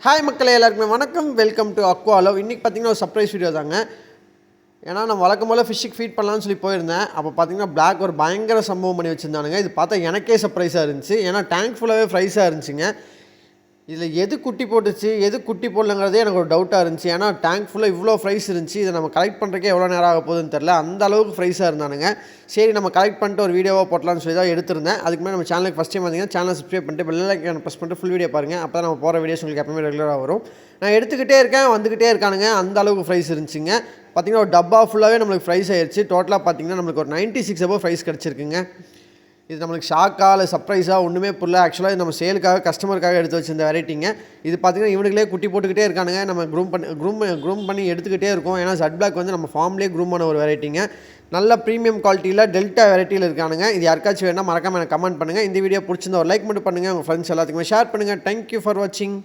Hi மக்களே, எல்லாருக்குமே வணக்கம். Welcome to Aqua love. இன்றைக்கி பார்த்தீங்கன்னா ஒரு சர்ப்ரைஸ் வீடியோ தாங்க. ஏன்னா நான் வழக்கம் போல் ஃபிஷ்ஷுக்கு ஃபீட் பண்ணலான்னு சொல்லி போயிருந்தேன். அப்போ பார்த்தீங்கன்னா பிளாக் ஒரு பயங்கர சம்பவம் பண்ணி வச்சுருந்தானுங்க. இது பார்த்தா எனக்கே சர்ப்ரைஸாக இருந்துச்சு. ஏன்னா டேங்க் ஃபுல்லாகவே ஃப்ரைஸாக இருந்துச்சுங்க. இதில் எது குட்டி போட்டுச்சு எது குட்டி போடலங்கிறதே எனக்கு ஒரு டவுட்டாக இருந்துச்சு. ஏன்னா டேங்க் ஃபுல்லாக இவ்வளோ ஃப்ரைஸ் இருந்துச்சு. இதை நம்ம கலெக்ட் பண்ணுறக்கே எவ்வளோ நேரம் ஆக போகுதுன்னு தெரில. அந்த அளவுக்கு ஃப்ரைஸாக இருந்தானுங்க. சரி, நம்ம கலெக்ட் பண்ணிட்டு ஒரு வீடியோவாக போட்டலாம்னு சொல்லி தான் எடுத்திருந்தேன். அதுக்கு மேலே நம்ம சேனலுக்கு ஃபஸ்ட் டைம் வந்தீங்கன்னா சேனல் சப்ஸ்கிரைப் பண்ணிட்டு பெல் ஐகானை ப்ரெஸ் பண்ணிட்டு ஃபுல் வீடியோ பாருங்கள். அப்போ தான் நம்ம போகிற வீடியோஸ் உங்களுக்கு எப்பவுமே ரெகுலராக வரும். நான் எடுத்துக்கிட்டே இருக்கேன், வந்துக்கிட்டே இருக்கானுங்க. அந்த அளவுக்கு ஃப்ரைஸ் இருந்துச்சுங்க. பார்த்திங்கன்னா ஒரு டப்பா ஃபுல்லாகவே நம்மளுக்கு ஃப்ரைஸ் ஆயிடுச்சு. டோட்டலாக பார்த்திங்கன்னா நம்மளுக்கு ஒரு 96 above ஃப்ரைஸ் கிடச்சிருக்குங்க. இது நம்மளுக்கு ஷாக்காக இல்லை சர்ப்ரைஸாக ஒன்றுமே புரியல. ஆக்சுவலாக இது நம்ம சேலுக்காக கஸ்டமருக்காக எடுத்து வச்சிருந்த வெரைட்டிங்க. இது பார்த்திங்கன்னா இவனுங்களே குட்டி போட்டுக்கிட்டே இருக்கானுங்க. நம்ம க்ரூம் பண்ணி எடுத்துக்கிட்டே இருக்கோம். ஏன்னா ஜட் பிளாக் வந்து நம்ம ஃபார்ம்லேயே க்ரூம் பண்ண ஒரு வெரைட்டிங்க. நல்ல ப்ரீமியம் குவாலிட்டியில் டெல்டா வெரைட்டியில் இருக்கானுங்க. இது யாருக்காச்சும் வேணால் மறக்காமல் எனக்கு கமெண்ட் பண்ணுங்கள். இந்த வீடியோ பிடிச்சிருந்தா ஒரு லைக் மட்டும் பண்ணுங்கள். உங்கள் ஃப்ரெண்ட்ஸ் எல்லாத்துக்குமே ஷேர் பண்ணுங்கள். தேங்க்யூ ஃபார் வாட்சிங்.